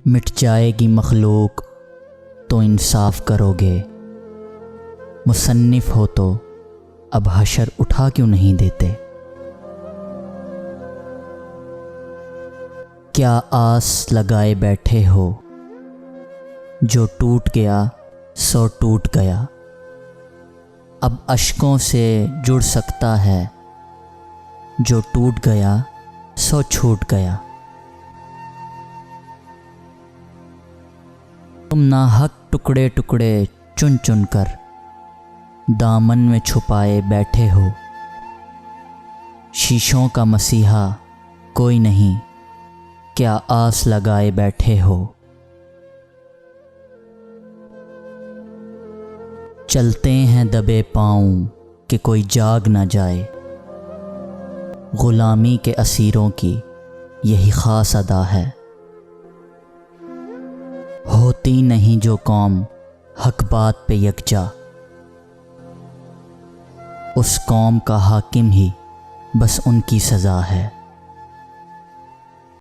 مٹ جائے گی مخلوق تو انصاف کرو گے، مصنف ہو تو اب حشر اٹھا کیوں نہیں دیتے؟ کیا آس لگائے بیٹھے ہو، جو ٹوٹ گیا سو ٹوٹ گیا، اب اشکوں سے جڑ سکتا ہے، جو ٹوٹ گیا سو چھوٹ گیا۔ تم ناحق ٹکڑے ٹکڑے چن چن کر دامن میں چھپائے بیٹھے ہو، شیشوں کا مسیحا کوئی نہیں، کیا آس لگائے بیٹھے ہو؟ چلتے ہیں دبے پاؤں کہ کوئی جاگ نہ جائے، غلامی کے اسیروں کی یہی خاص ادا ہے۔ ہوتی نہیں جو قوم حق بات پہ یکجا، اس قوم کا حاکم ہی بس ان کی سزا ہے۔